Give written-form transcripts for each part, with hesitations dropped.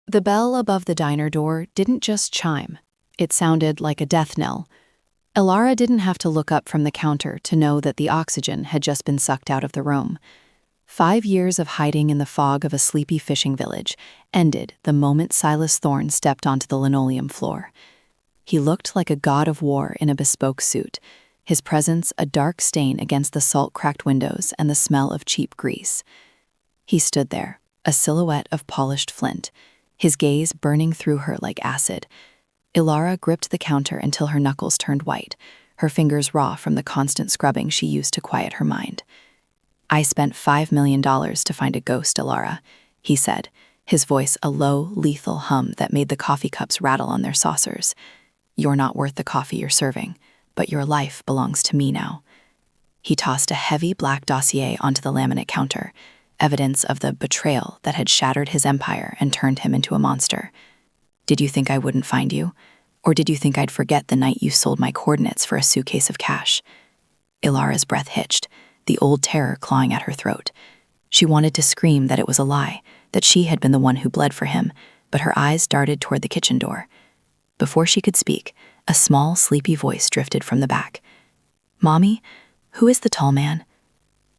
The bell above the diner door didn't just chime. It sounded like a death knell. Elara didn't have to look up from the counter to know that the oxygen had just been sucked out of the room. 5 years of hiding in the fog of a sleepy fishing village ended the moment Silas Thorne stepped onto the linoleum floor. He looked like a god of war in a bespoke suit, his presence a dark stain against the salt-cracked windows and the smell of cheap grease. He stood there, a silhouette of polished flint, his gaze burning through her like acid. Elara gripped the counter until her knuckles turned white, her fingers raw from the constant scrubbing she used to quiet her mind. "I spent $5 million to find a ghost, Elara," he said, his voice a low, lethal hum that made the coffee cups rattle on their saucers. "You're not worth the coffee you're serving, but your life belongs to me now." He tossed a heavy black dossier onto the laminate counter, evidence of the betrayal that had shattered his empire and turned him into a monster. "Did you think I wouldn't find you? Or did you think I'd forget the night you sold my coordinates for a suitcase of cash?" Ilara's breath hitched, the old terror clawing at her throat. She wanted to scream that it was a lie, that she had been the one who bled for him, but her eyes darted toward the kitchen door. Before she could speak, a small, sleepy voice drifted from the back. "Mommy, who is the tall man?"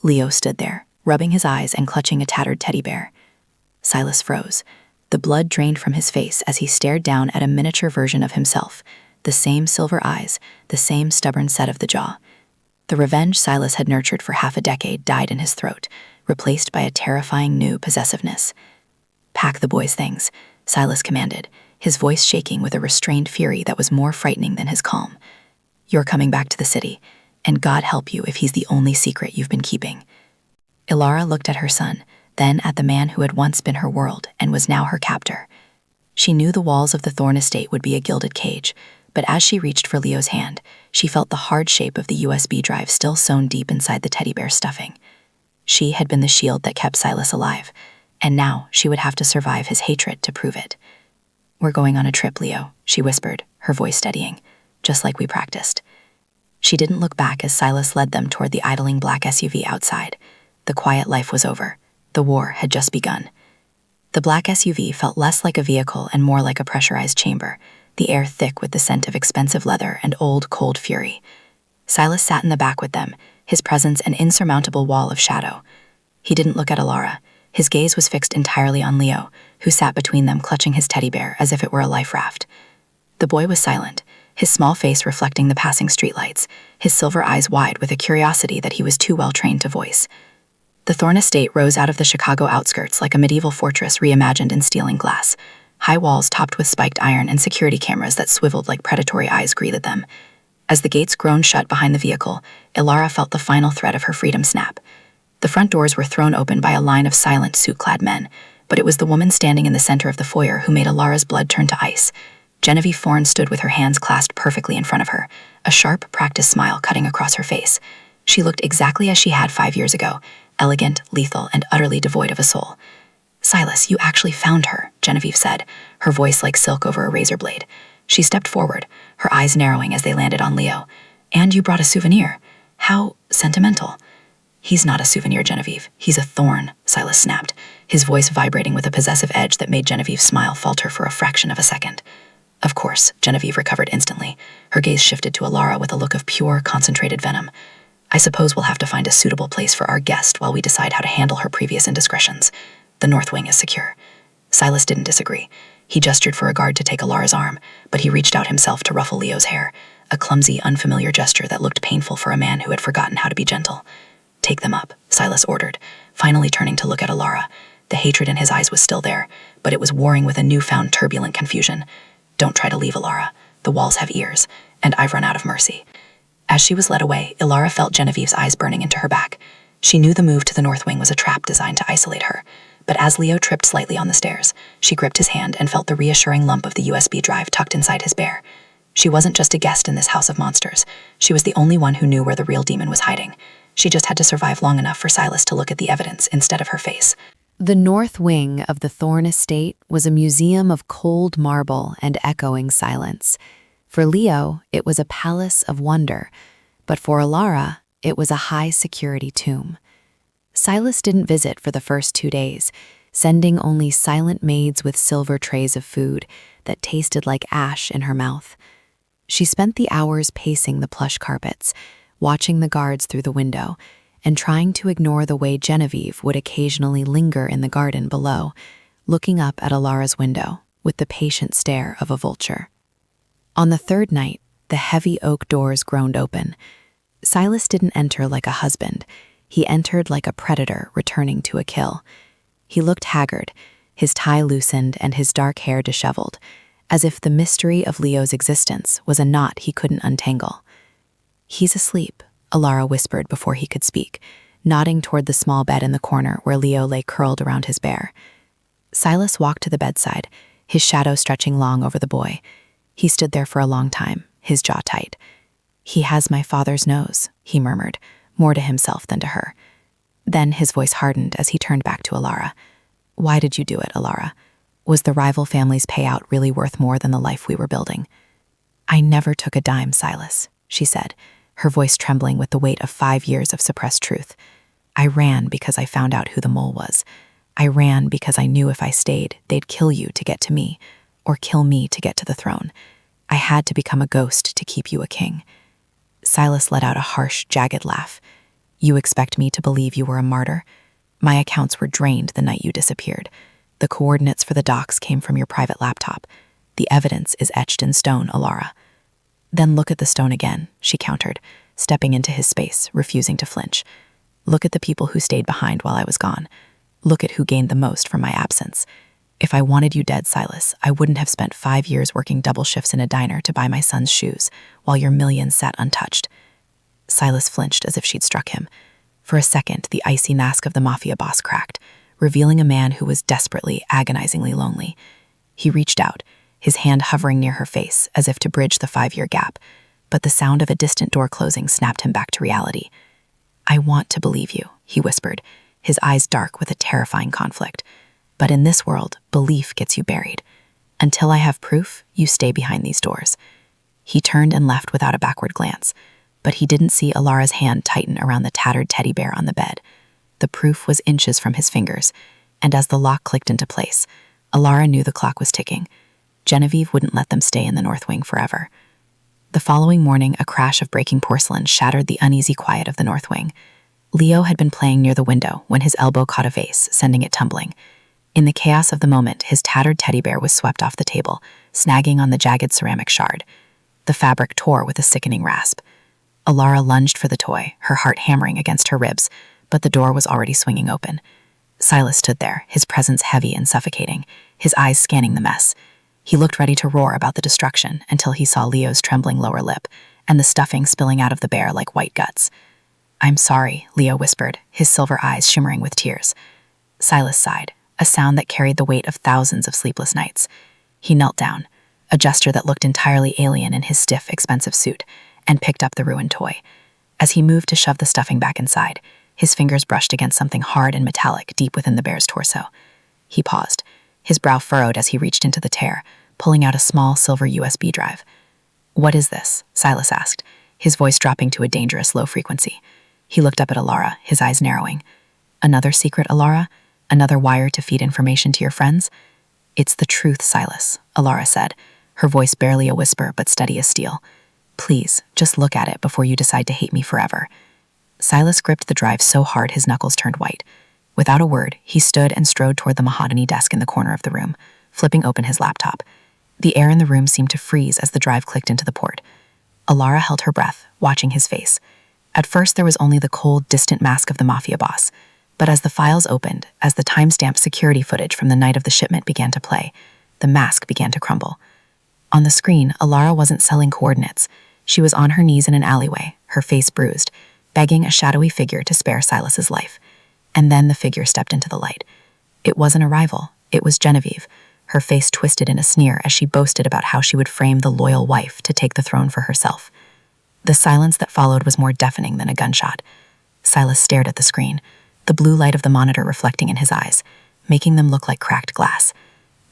Leo stood there, rubbing his eyes and clutching a tattered teddy bear. Silas froze. The blood drained from his face as he stared down at a miniature version of himself, the same silver eyes, the same stubborn set of the jaw. The revenge Silas had nurtured for half a decade died in his throat, replaced by a terrifying new possessiveness. "Pack the boys' things," Silas commanded, his voice shaking with a restrained fury that was more frightening than his calm. "You're coming back to the city, and God help you if he's the only secret you've been keeping." Elara looked at her son, then at the man who had once been her world and was now her captor. She knew the walls of the Thorne estate would be a gilded cage, but as she reached for Leo's hand, she felt the hard shape of the USB drive still sewn deep inside the teddy bear stuffing. She had been the shield that kept Silas alive, and now she would have to survive his hatred to prove it. "We're going on a trip, Leo," she whispered, her voice steadying, "just like we practiced." She didn't look back as Silas led them toward the idling black SUV outside. The quiet life was over. The war had just begun. The black SUV felt less like a vehicle and more like a pressurized chamber, the air thick with the scent of expensive leather and old, cold fury. Silas sat in the back with them, his presence an insurmountable wall of shadow. He didn't look at Elara. His gaze was fixed entirely on Leo, who sat between them clutching his teddy bear as if it were a life raft. The boy was silent, his small face reflecting the passing streetlights, his silver eyes wide with a curiosity that he was too well trained to voice. The Thorne estate rose out of the Chicago outskirts like a medieval fortress reimagined in steel and glass. High walls topped with spiked iron and security cameras that swiveled like predatory eyes greeted them. As the gates groaned shut behind the vehicle, Elara felt the final thread of her freedom snap. The front doors were thrown open by a line of silent, suit-clad men, but it was the woman standing in the center of the foyer who made Elara's blood turn to ice. Genevieve Thorne stood with her hands clasped perfectly in front of her, a sharp, practiced smile cutting across her face. She looked exactly as she had 5 years ago, elegant, lethal, and utterly devoid of a soul. "Silas, you actually found her," Genevieve said, her voice like silk over a razor blade. She stepped forward, her eyes narrowing as they landed on Leo. "And you brought a souvenir. How sentimental." "He's not a souvenir, Genevieve. He's a thorn," Silas snapped, his voice vibrating with a possessive edge that made Genevieve's smile falter for a fraction of a second. "Of course," Genevieve recovered instantly. Her gaze shifted to Elara with a look of pure, concentrated venom. "I suppose we'll have to find a suitable place for our guest while we decide how to handle her previous indiscretions. The north wing is secure." Silas didn't disagree. He gestured for a guard to take Elara's arm, but he reached out himself to ruffle Leo's hair, a clumsy, unfamiliar gesture that looked painful for a man who had forgotten how to be gentle. "Take them up," Silas ordered, finally turning to look at Elara. The hatred in his eyes was still there, but it was warring with a newfound turbulent confusion. "Don't try to leave, Elara. The walls have ears, and I've run out of mercy." As she was led away, Elara felt Genevieve's eyes burning into her back. She knew the move to the north wing was a trap designed to isolate her, but as Leo tripped slightly on the stairs, she gripped his hand and felt the reassuring lump of the USB drive tucked inside his bear. She wasn't just a guest in this house of monsters. She was the only one who knew where the real demon was hiding. She just had to survive long enough for Silas to look at the evidence instead of her face. The north wing of the Thorne estate was a museum of cold marble and echoing silence. For Leo, it was a palace of wonder, but for Elara, it was a high-security tomb. Silas didn't visit for the first 2 days, sending only silent maids with silver trays of food that tasted like ash in her mouth. She spent the hours pacing the plush carpets, watching the guards through the window, and trying to ignore the way Genevieve would occasionally linger in the garden below, looking up at Elara's window with the patient stare of a vulture. On the third night, the heavy oak doors groaned open. Silas didn't enter like a husband. He entered like a predator returning to a kill. He looked haggard, his tie loosened and his dark hair disheveled, as if the mystery of Leo's existence was a knot he couldn't untangle. "He's asleep," Elara whispered before he could speak, nodding toward the small bed in the corner where Leo lay curled around his bear. Silas walked to the bedside, his shadow stretching long over the boy. He stood there for a long time, his jaw tight. "He has my father's nose," he murmured, more to himself than to her. Then his voice hardened as he turned back to Elara. "Why did you do it, Elara? Was the rival family's payout really worth more than the life we were building?" "I never took a dime, Silas," she said, her voice trembling with the weight of 5 years of suppressed truth. "I ran because I found out who the mole was. I ran because I knew if I stayed, they'd kill you to get to me, or kill me to get to the throne. I had to become a ghost to keep you a king." Silas let out a harsh, jagged laugh. "You expect me to believe you were a martyr? My accounts were drained the night you disappeared. The coordinates for the docks came from your private laptop. The evidence is etched in stone, Elara." "Then look at the stone again," she countered, stepping into his space, refusing to flinch. "Look at the people who stayed behind while I was gone. Look at who gained the most from my absence. If I wanted you dead, Silas, I wouldn't have spent 5 years working double shifts in a diner to buy my son's shoes, while your millions sat untouched." Silas flinched as if she'd struck him. For a second, the icy mask of the mafia boss cracked, revealing a man who was desperately, agonizingly lonely. He reached out, his hand hovering near her face, as if to bridge the 5-year gap, but the sound of a distant door closing snapped him back to reality. "I want to believe you," he whispered, his eyes dark with a terrifying conflict. "But in this world, belief gets you buried. Until I have proof, you stay behind these doors." He turned and left without a backward glance, but he didn't see Elara's hand tighten around the tattered teddy bear on the bed. The proof was inches from his fingers, and as the lock clicked into place, Elara knew the clock was ticking. Genevieve wouldn't let them stay in the North Wing forever. The following morning, a crash of breaking porcelain shattered the uneasy quiet of the North Wing. Leo had been playing near the window when his elbow caught a vase, sending it tumbling. In the chaos of the moment, his tattered teddy bear was swept off the table, snagging on the jagged ceramic shard. The fabric tore with a sickening rasp. Elara lunged for the toy, her heart hammering against her ribs, but the door was already swinging open. Silas stood there, his presence heavy and suffocating, his eyes scanning the mess. He looked ready to roar about the destruction until he saw Leo's trembling lower lip and the stuffing spilling out of the bear like white guts. "I'm sorry," Leo whispered, his silver eyes shimmering with tears. Silas sighed, a sound that carried the weight of thousands of sleepless nights. He knelt down, a gesture that looked entirely alien in his stiff, expensive suit, and picked up the ruined toy. As he moved to shove the stuffing back inside, his fingers brushed against something hard and metallic deep within the bear's torso. He paused, his brow furrowed as he reached into the tear, pulling out a small silver USB drive. "What is this?" Silas asked, his voice dropping to a dangerous low frequency. He looked up at Elara, his eyes narrowing. "Another secret, Elara? Another wire to feed information to your friends?" "It's the truth, Silas," Elara said, her voice barely a whisper but steady as steel. "Please, just look at it before you decide to hate me forever." Silas gripped the drive so hard his knuckles turned white. Without a word, he stood and strode toward the mahogany desk in the corner of the room, flipping open his laptop. The air in the room seemed to freeze as the drive clicked into the port. Elara held her breath, watching his face. At first, there was only the cold, distant mask of the mafia boss. But as the files opened, as the time-stamped security footage from the night of the shipment began to play, the mask began to crumble. On the screen, Elara wasn't selling coordinates. She was on her knees in an alleyway, her face bruised, begging a shadowy figure to spare Silas's life. And then the figure stepped into the light. It wasn't a rival. It was Genevieve, her face twisted in a sneer as she boasted about how she would frame the loyal wife to take the throne for herself. The silence that followed was more deafening than a gunshot. Silas stared at the screen, the blue light of the monitor reflecting in his eyes, making them look like cracked glass.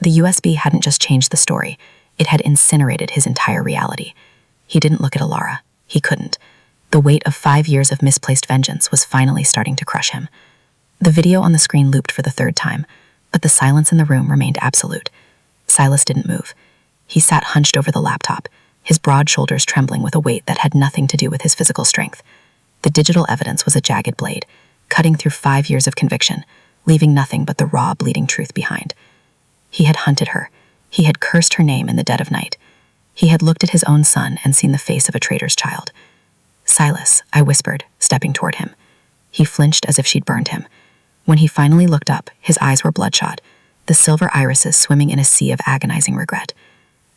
The USB hadn't just changed the story, it had incinerated his entire reality. He didn't look at Elara. He couldn't. The weight of 5 years of misplaced vengeance was finally starting to crush him. The video on the screen looped for the third time, But the silence in the room remained absolute. Silas didn't move. He sat hunched over the laptop, his broad shoulders trembling with a weight that had nothing to do with his physical strength. The digital evidence was a jagged blade, cutting through 5 years of conviction, leaving nothing but the raw, bleeding truth behind. He had hunted her. He had cursed her name in the dead of night. He had looked at his own son and seen the face of a traitor's child. "Silas," I whispered, stepping toward him. He flinched as if she'd burned him. When he finally looked up, his eyes were bloodshot, the silver irises swimming in a sea of agonizing regret.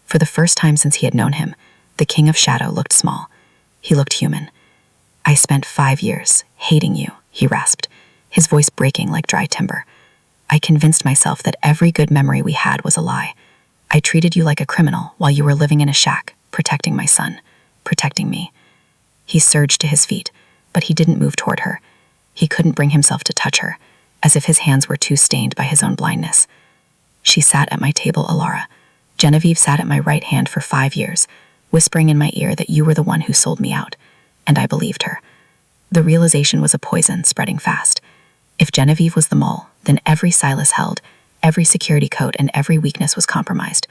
For the first time since he had known him, the King of Shadow looked small. He looked human. "I spent 5 years hating you," he rasped, his voice breaking like dry timber. "I convinced myself that every good memory we had was a lie. I treated you like a criminal while you were living in a shack, protecting my son, protecting me." He surged to his feet, but he didn't move toward her. He couldn't bring himself to touch her, as if his hands were too stained by his own blindness. "She sat at my table, Elara. Genevieve sat at my right hand for 5 years, whispering in my ear that you were the one who sold me out, and I believed her." The realization was a poison spreading fast. If Genevieve was the mole, then every Silas held, every security code, and every weakness was compromised.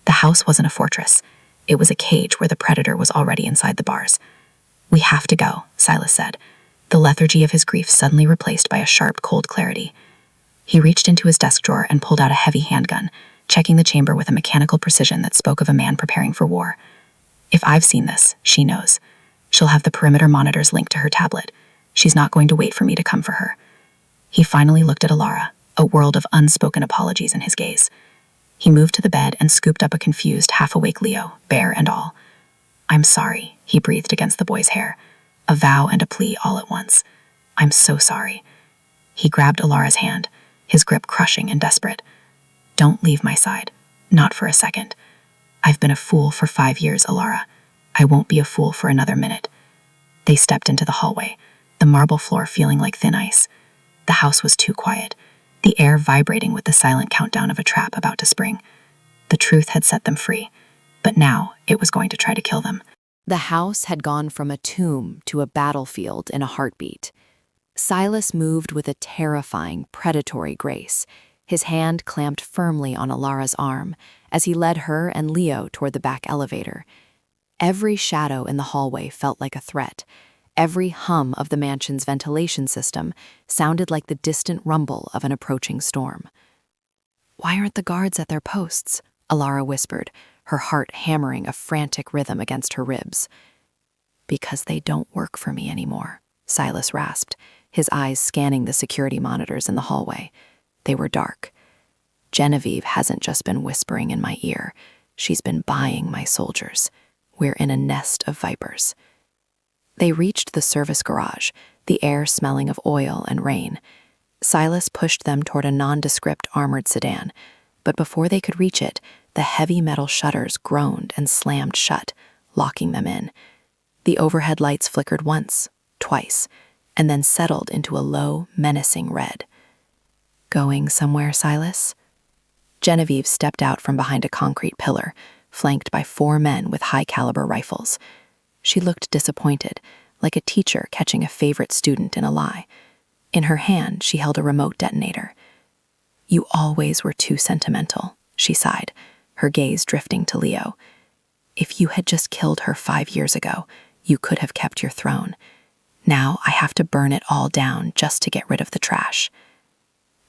The house wasn't a fortress. It was a cage where the predator was already inside the bars. "We have to go," Silas said, the lethargy of his grief suddenly replaced by a sharp, cold clarity. He reached into his desk drawer and pulled out a heavy handgun, checking the chamber with a mechanical precision that spoke of a man preparing for war. "If I've seen this, she knows. She'll have the perimeter monitors linked to her tablet. She's not going to wait for me to come for her." He finally looked at Elara, a world of unspoken apologies in his gaze. He moved to the bed and scooped up a confused, half-awake Leo, bear and all. "I'm sorry," he breathed against the boy's hair, a vow and a plea all at once. "I'm so sorry." He grabbed Elara's hand, his grip crushing and desperate. "Don't leave my side. Not for a second. I've been a fool for 5 years, Elara. I won't be a fool for another minute." They stepped into the hallway, the marble floor feeling like thin ice. The house was too quiet, the air vibrating with the silent countdown of a trap about to spring. The truth had set them free, but now it was going to try to kill them. The house had gone from a tomb to a battlefield in a heartbeat. Silas moved with a terrifying, predatory grace, his hand clamped firmly on Elara's arm as he led her and Leo toward the back elevator. Every shadow in the hallway felt like a threat. Every hum of the mansion's ventilation system sounded like the distant rumble of an approaching storm. "Why aren't the guards at their posts?" Elara whispered, her heart hammering a frantic rhythm against her ribs. "Because they don't work for me anymore," Silas rasped, his eyes scanning the security monitors in the hallway. They were dark. "Genevieve hasn't just been whispering in my ear. She's been buying my soldiers. We're in a nest of vipers." They reached the service garage, the air smelling of oil and rain. Silas pushed them toward a nondescript armored sedan, but before they could reach it, the heavy metal shutters groaned and slammed shut, locking them in. The overhead lights flickered once, twice, and then settled into a low, menacing red. "Going somewhere, Silas?" Genevieve stepped out from behind a concrete pillar, flanked by 4 men with high-caliber rifles. She looked disappointed, like a teacher catching a favorite student in a lie. In her hand, she held a remote detonator. "You always were too sentimental," she sighed, her gaze drifting to Leo. "If you had just killed her 5 years ago, you could have kept your throne. Now I have to burn it all down just to get rid of the trash."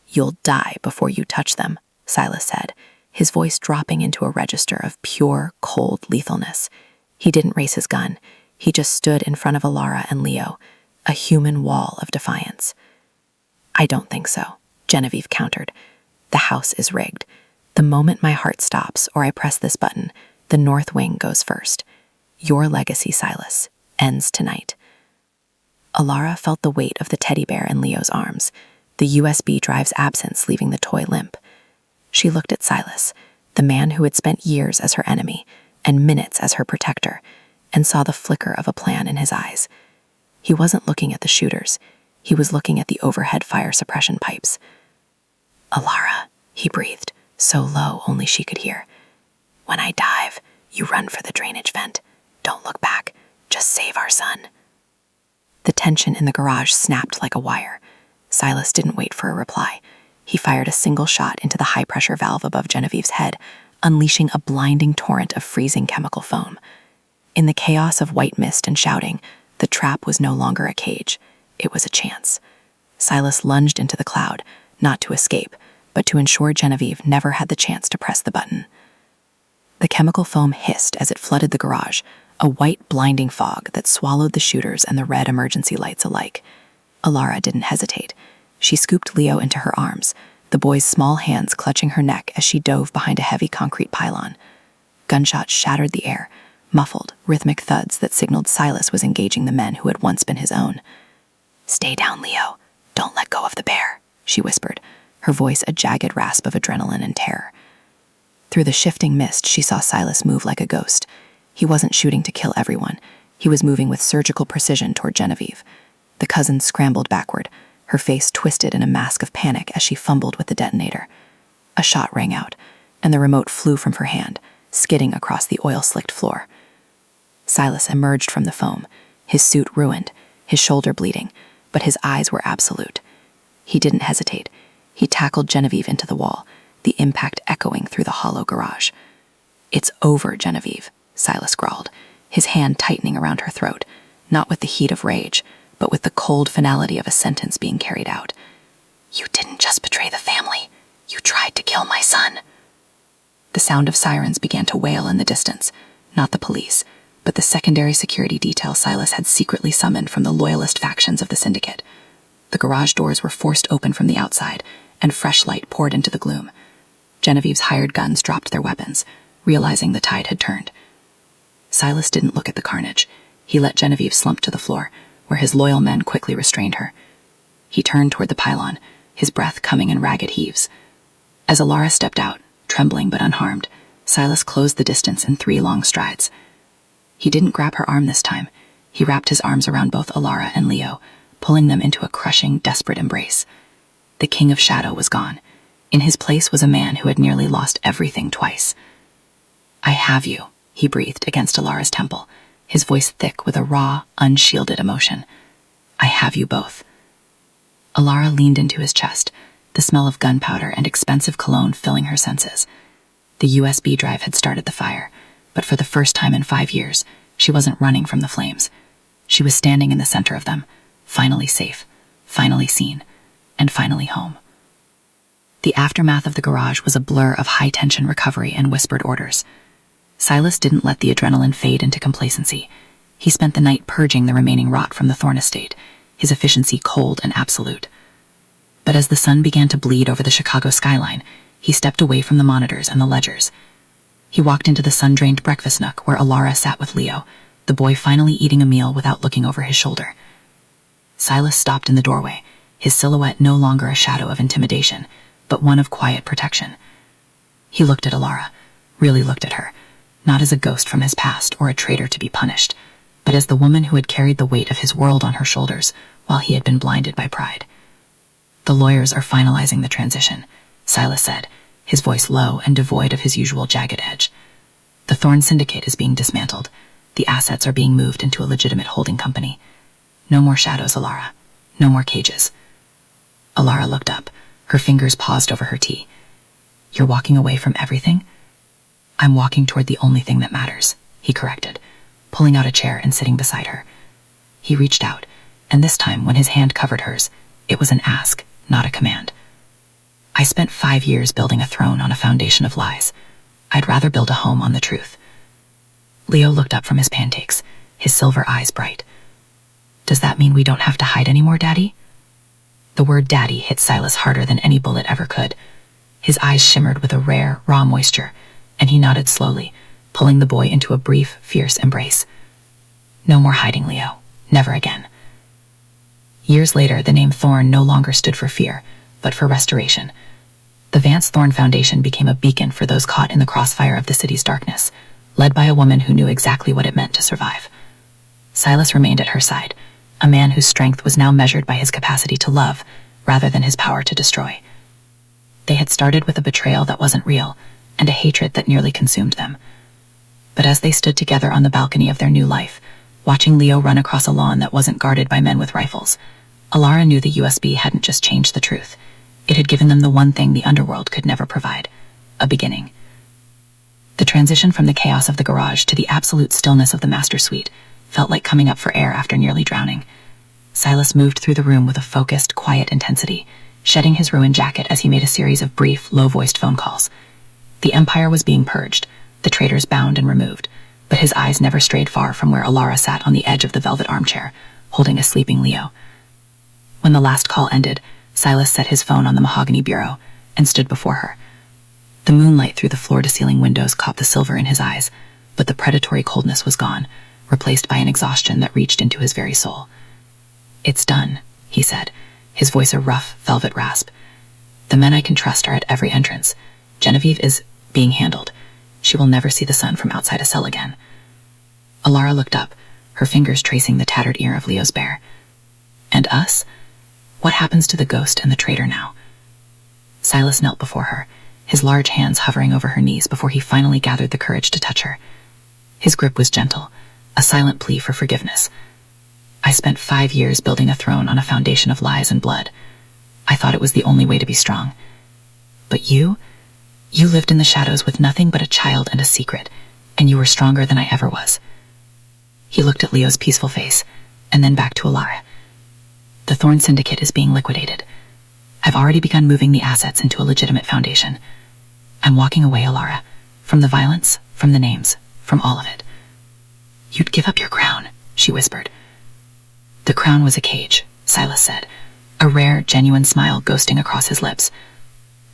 "You'll die before you touch them," Silas said, his voice dropping into a register of pure, cold lethalness. He didn't raise his gun. He just stood in front of Elara and Leo, a human wall of defiance. "I don't think so," Genevieve countered. "The house is rigged. The moment my heart stops or I press this button, the north wing goes first. Your legacy, Silas, ends tonight." Elara felt the weight of the teddy bear in Leo's arms, the USB drive's absence leaving the toy limp. She looked at Silas, the man who had spent years as her enemy and minutes as her protector, and saw the flicker of a plan in his eyes. He wasn't looking at the shooters. He was looking at the overhead fire suppression pipes. "Elara," he breathed, so low only she could hear. "When I dive, you run for the drainage vent. Don't look back. Just save our son." The tension in the garage snapped like a wire. Silas didn't wait for a reply. He fired a single shot into the high-pressure valve above Genevieve's head, unleashing a blinding torrent of freezing chemical foam. In the chaos of white mist and shouting, the trap was no longer a cage. It was a chance. Silas lunged into the cloud, not to escape, but to ensure Genevieve never had the chance to press the button. The chemical foam hissed as it flooded the garage, a white, blinding fog that swallowed the shooters and the red emergency lights alike. Elara didn't hesitate. She scooped Leo into her arms, the boy's small hands clutching her neck as she dove behind a heavy concrete pylon. Gunshots shattered the air, muffled, rhythmic thuds that signaled Silas was engaging the men who had once been his own. "Stay down, Leo. Don't let go of the bear," she whispered, her voice a jagged rasp of adrenaline and terror. Through the shifting mist, she saw Silas move like a ghost. He wasn't shooting to kill everyone. He was moving with surgical precision toward Genevieve. The cousin scrambled backward, her face twisted in a mask of panic as she fumbled with the detonator. A shot rang out, and the remote flew from her hand, skidding across the oil-slicked floor. Silas emerged from the foam, his suit ruined, his shoulder bleeding, but his eyes were absolute. He didn't hesitate. He tackled Genevieve into the wall, the impact echoing through the hollow garage. "It's over, Genevieve," Silas growled, his hand tightening around her throat, not with the heat of rage, but with the cold finality of a sentence being carried out. "You didn't just betray the family. You tried to kill my son." The sound of sirens began to wail in the distance, not the police, but the secondary security detail Silas had secretly summoned from the loyalist factions of the syndicate. The garage doors were forced open from the outside, and fresh light poured into the gloom. Genevieve's hired guns dropped their weapons, realizing the tide had turned. Silas didn't look at the carnage. He let Genevieve slump to the floor, where his loyal men quickly restrained her. He turned toward the pylon, his breath coming in ragged heaves. As Elara stepped out, trembling but unharmed, Silas closed the distance in 3 long strides. He didn't grab her arm this time. He wrapped his arms around both Elara and Leo, pulling them into a crushing, desperate embrace. The King of Shadow was gone. In his place was a man who had nearly lost everything twice. "I have you," he breathed against Elara's temple, his voice thick with a raw, unshielded emotion. "I have you both." Elara leaned into his chest, the smell of gunpowder and expensive cologne filling her senses. The USB drive had started the fire, but for the first time in 5 years, she wasn't running from the flames. She was standing in the center of them, finally safe, finally seen, and finally home. The aftermath of the garage was a blur of high-tension recovery and whispered orders. Silas didn't let the adrenaline fade into complacency. He spent the night purging the remaining rot from the Thorne estate, his efficiency cold and absolute. But as the sun began to bleed over the Chicago skyline, he stepped away from the monitors and the ledgers. He walked into the sun-drained breakfast nook where Elara sat with Leo, the boy finally eating a meal without looking over his shoulder. Silas stopped in the doorway, his silhouette no longer a shadow of intimidation, but one of quiet protection. He looked at Elara, really looked at her, not as a ghost from his past or a traitor to be punished, but as the woman who had carried the weight of his world on her shoulders while he had been blinded by pride. "The lawyers are finalizing the transition," Silas said, his voice low and devoid of his usual jagged edge. "The Thorne syndicate is being dismantled. The assets are being moved into a legitimate holding company. No more shadows, Elara. No more cages." Elara looked up, her fingers paused over her tea. "You're walking away from everything?" "I'm walking toward the only thing that matters," he corrected, pulling out a chair and sitting beside her. He reached out, and this time, when his hand covered hers, it was an ask, not a command. "I spent 5 years building a throne on a foundation of lies. I'd rather build a home on the truth." Leo looked up from his pancakes, his silver eyes bright. "Does that mean we don't have to hide anymore, Daddy?" The word Daddy hit Silas harder than any bullet ever could. His eyes shimmered with a rare, raw moisture, and he nodded slowly, pulling the boy into a brief, fierce embrace. "No more hiding, Leo. Never again." Years later, the name Thorne no longer stood for fear, but for restoration. The Vance Thorne Foundation became a beacon for those caught in the crossfire of the city's darkness, led by a woman who knew exactly what it meant to survive. Silas remained at her side, a man whose strength was now measured by his capacity to love, rather than his power to destroy. They had started with a betrayal that wasn't real, and a hatred that nearly consumed them. But as they stood together on the balcony of their new life, watching Leo run across a lawn that wasn't guarded by men with rifles, Elara knew the USB hadn't just changed the truth. It had given them the one thing the underworld could never provide: a beginning. The transition from the chaos of the garage to the absolute stillness of the master suite felt like coming up for air after nearly drowning. Silas moved through the room with a focused, quiet intensity, shedding his ruined jacket as he made a series of brief, low-voiced phone calls. The Empire was being purged, the traitors bound and removed, but his eyes never strayed far from where Elara sat on the edge of the velvet armchair, holding a sleeping Leo. When the last call ended, Silas set his phone on the mahogany bureau and stood before her. The moonlight through the floor-to-ceiling windows caught the silver in his eyes, but the predatory coldness was gone, replaced by an exhaustion that reached into his very soul. "It's done," he said, his voice a rough, velvet rasp. "The men I can trust are at every entrance. Genevieve is being handled. She will never see the sun from outside a cell again." Elara looked up, her fingers tracing the tattered ear of Leo's bear. "And us? What happens to the ghost and the traitor now?" Silas knelt before her, his large hands hovering over her knees before he finally gathered the courage to touch her. His grip was gentle, a silent plea for forgiveness. "I spent 5 years building a throne on a foundation of lies and blood. I thought it was the only way to be strong. But you lived in the shadows with nothing but a child and a secret, and you were stronger than I ever was." He looked at Leo's peaceful face, and then back to Elara. "The Thorne Syndicate is being liquidated. I've already begun moving the assets into a legitimate foundation. I'm walking away, Elara, from the violence, from the names, from all of it." "You'd give up your crown," she whispered. "The crown was a cage," Silas said, a rare, genuine smile ghosting across his lips.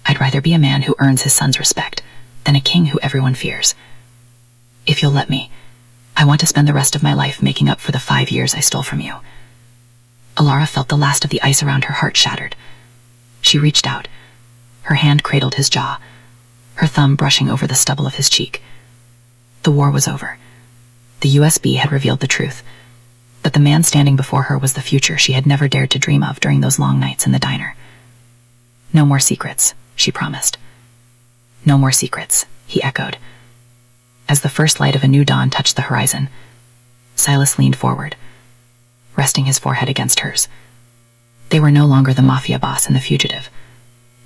"I'd rather be a man who earns his son's respect than a king who everyone fears. If you'll let me, I want to spend the rest of my life making up for the 5 years I stole from you." Elara felt the last of the ice around her heart shattered. She reached out. Her hand cradled his jaw, her thumb brushing over the stubble of his cheek. The war was over. The USB had revealed the truth, but the man standing before her was the future she had never dared to dream of during those long nights in the diner. "No more secrets," she promised. "No more secrets," he echoed. As the first light of a new dawn touched the horizon, Silas leaned forward, resting his forehead against hers. They were no longer the mafia boss and the fugitive.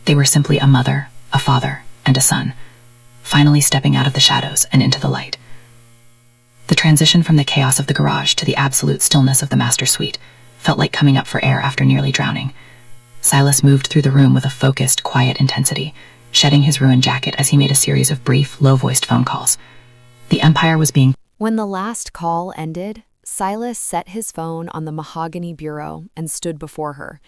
They were simply a mother, a father, and a son, finally stepping out of the shadows and into the light. The transition from the chaos of the garage to the absolute stillness of the master suite felt like coming up for air after nearly drowning. Silas moved through the room with a focused, quiet intensity, shedding his ruined jacket as he made a series of brief, low-voiced phone calls. The Empire was being... When the last call ended, Silas set his phone on the mahogany bureau and stood before her.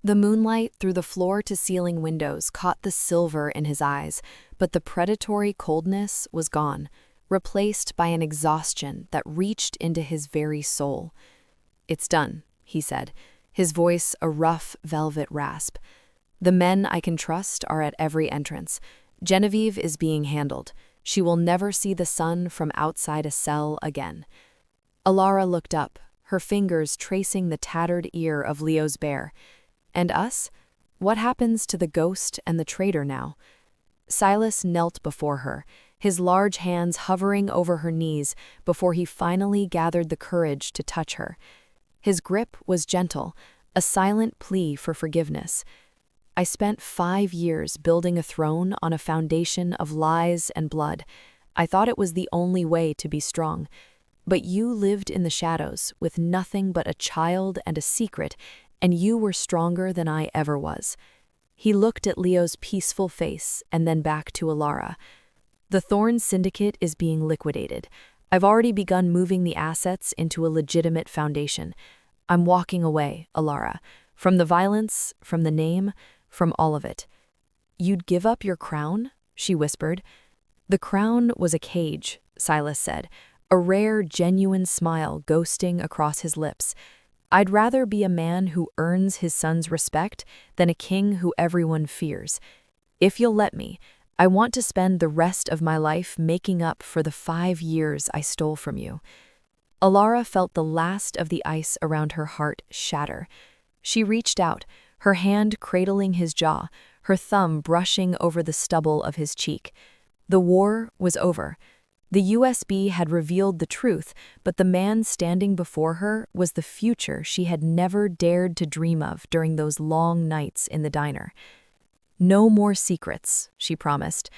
The moonlight through the floor-to-ceiling windows caught the silver in his eyes, but the predatory coldness was gone, replaced by an exhaustion that reached into his very soul. "It's done," he said, his voice a rough, velvet rasp. "The men I can trust are at every entrance. Genevieve is being handled. She will never see the sun from outside a cell again." Elara looked up, her fingers tracing the tattered ear of Leo's bear. "And us? What happens to the ghost and the traitor now?" Silas knelt before her, his large hands hovering over her knees before he finally gathered the courage to touch her. His grip was gentle, a silent plea for forgiveness. "I spent 5 years building a throne on a foundation of lies and blood. I thought it was the only way to be strong. But you lived in the shadows with nothing but a child and a secret, and you were stronger than I ever was." He looked at Leo's peaceful face and then back to Elara. "The Thorne Syndicate is being liquidated. I've already begun moving the assets into a legitimate foundation. I'm walking away, Elara, from the violence, from the name, from all of it." "You'd give up your crown?" she whispered. "The crown was a cage," Silas said, a rare, genuine smile ghosting across his lips. "I'd rather be a man who earns his son's respect than a king who everyone fears. If you'll let me, I want to spend the rest of my life making up for the 5 years I stole from you." Elara felt the last of the ice around her heart shatter. She reached out, her hand cradling his jaw, her thumb brushing over the stubble of his cheek. The war was over. The USB had revealed the truth, but the man standing before her was the future she had never dared to dream of during those long nights in the diner. "No more secrets," she promised.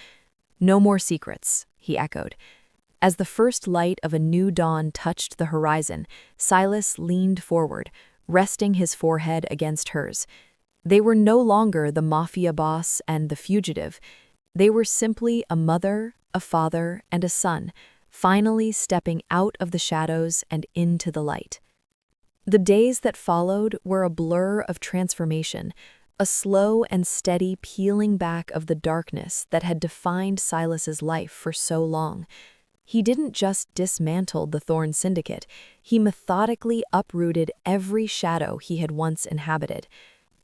"No more secrets," he echoed. As the first light of a new dawn touched the horizon, Silas leaned forward, resting his forehead against hers. They were no longer the mafia boss and the fugitive. They were simply a mother, a father, and a son, finally stepping out of the shadows and into the light. The days that followed were a blur of transformation, a slow and steady peeling back of the darkness that had defined Silas's life for so long. He didn't just dismantle the Thorne syndicate, he methodically uprooted every shadow he had once inhabited.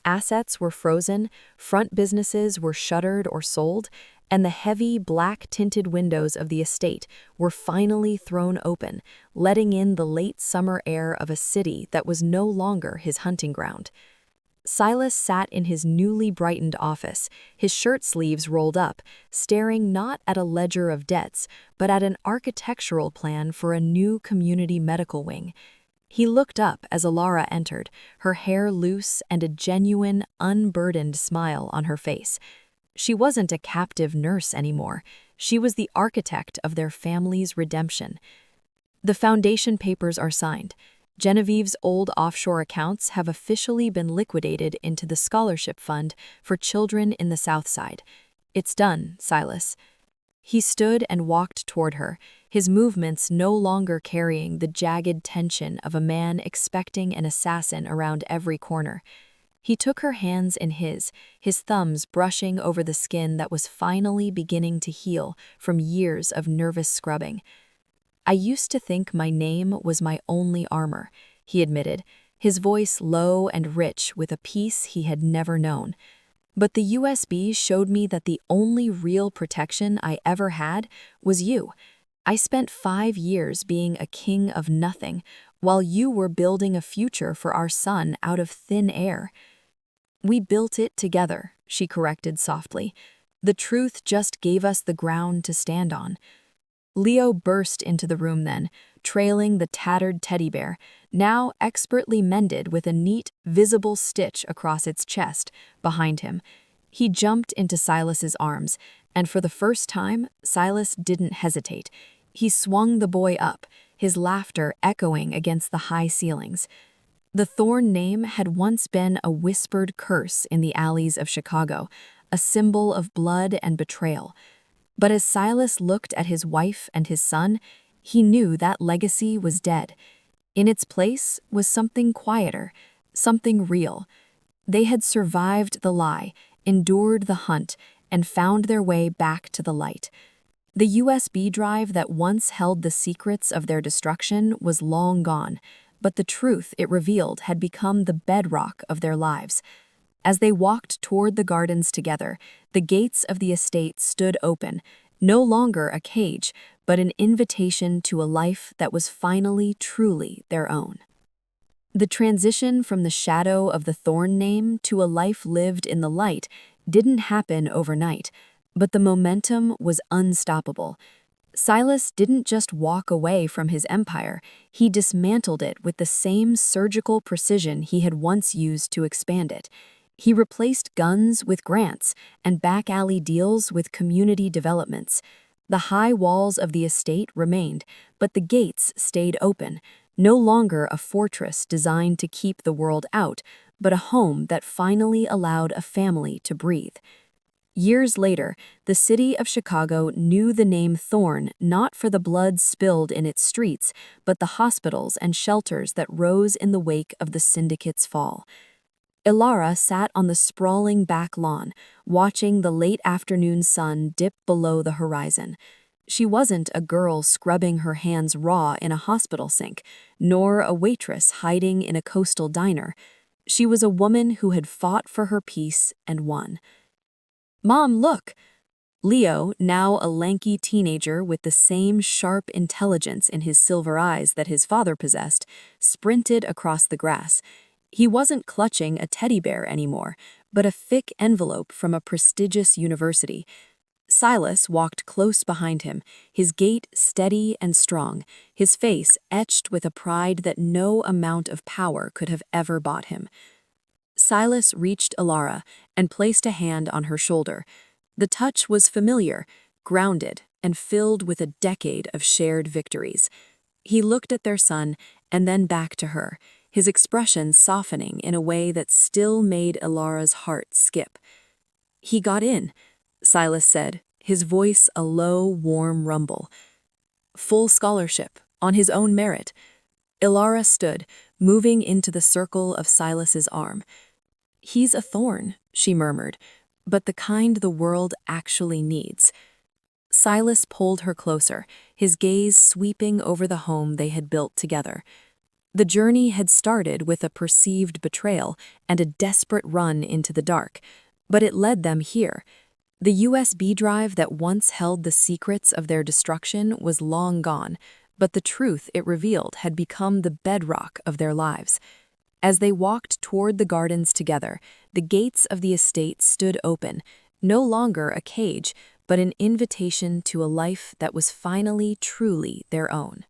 Assets were frozen, front businesses were shuttered or sold, and the heavy, black-tinted windows of the estate were finally thrown open, letting in the late summer air of a city that was no longer his hunting ground. Silas sat in his newly brightened office, his shirt sleeves rolled up, staring not at a ledger of debts, but at an architectural plan for a new community medical wing. He looked up as Elara entered, her hair loose and a genuine, unburdened smile on her face. She wasn't a captive nurse anymore. She was the architect of their family's redemption. The foundation papers are signed. Genevieve's old offshore accounts have officially been liquidated into the scholarship fund for children in the South Side. It's done, Silas. He stood and walked toward her, his movements no longer carrying the jagged tension of a man expecting an assassin around every corner. He took her hands in his thumbs brushing over the skin that was finally beginning to heal from years of nervous scrubbing. "I used to think my name was my only armor," he admitted, his voice low and rich with a peace he had never known. "But the USB showed me that the only real protection I ever had was you. I spent 5 years being a king of nothing, while you were building a future for our son out of thin air." "We built it together," she corrected softly. "The truth just gave us the ground to stand on." Leo burst into the room then, trailing the tattered teddy bear, now expertly mended with a neat, visible stitch across its chest, behind him. He jumped into Silas's arms, and for the first time, Silas didn't hesitate. He swung the boy up, his laughter echoing against the high ceilings. The Thorne name had once been a whispered curse in the alleys of Chicago, a symbol of blood and betrayal. But as Silas looked at his wife and his son, he knew that legacy was dead. In its place was something quieter, something real. They had survived the lie, endured the hunt, and found their way back to the light. The USB drive that once held the secrets of their destruction was long gone, but the truth it revealed had become the bedrock of their lives. As they walked toward the gardens together, the gates of the estate stood open, no longer a cage, but an invitation to a life that was finally truly their own. The transition from the shadow of the Thorne name to a life lived in the light didn't happen overnight, but the momentum was unstoppable. Silas didn't just walk away from his empire, he dismantled it with the same surgical precision he had once used to expand it. He replaced guns with grants and back-alley deals with community developments. The high walls of the estate remained, but the gates stayed open, no longer a fortress designed to keep the world out, but a home that finally allowed a family to breathe. Years later, the city of Chicago knew the name Thorne not for the blood spilled in its streets, but the hospitals and shelters that rose in the wake of the syndicate's fall. Elara sat on the sprawling back lawn, watching the late afternoon sun dip below the horizon. She wasn't a girl scrubbing her hands raw in a hospital sink, nor a waitress hiding in a coastal diner. She was a woman who had fought for her peace and won. "Mom, look!" Leo, now a lanky teenager with the same sharp intelligence in his silver eyes that his father possessed, sprinted across the grass. He wasn't clutching a teddy bear anymore, but a thick envelope from a prestigious university. Silas walked close behind him, his gait steady and strong, his face etched with a pride that no amount of power could have ever bought him. Silas reached Elara and placed a hand on her shoulder. The touch was familiar, grounded, and filled with a decade of shared victories. He looked at their son and then back to her, his expression softening in a way that still made Elara's heart skip. "He got in," Silas said, his voice a low, warm rumble. "Full scholarship, on his own merit." Elara stood, moving into the circle of Silas's arm. "He's a thorn," she murmured, "but the kind the world actually needs." Silas pulled her closer, his gaze sweeping over the home they had built together. The journey had started with a perceived betrayal and a desperate run into the dark, but it led them here. The USB drive that once held the secrets of their destruction was long gone, but the truth it revealed had become the bedrock of their lives. As they walked toward the gardens together, the gates of the estate stood open, no longer a cage, but an invitation to a life that was finally truly their own.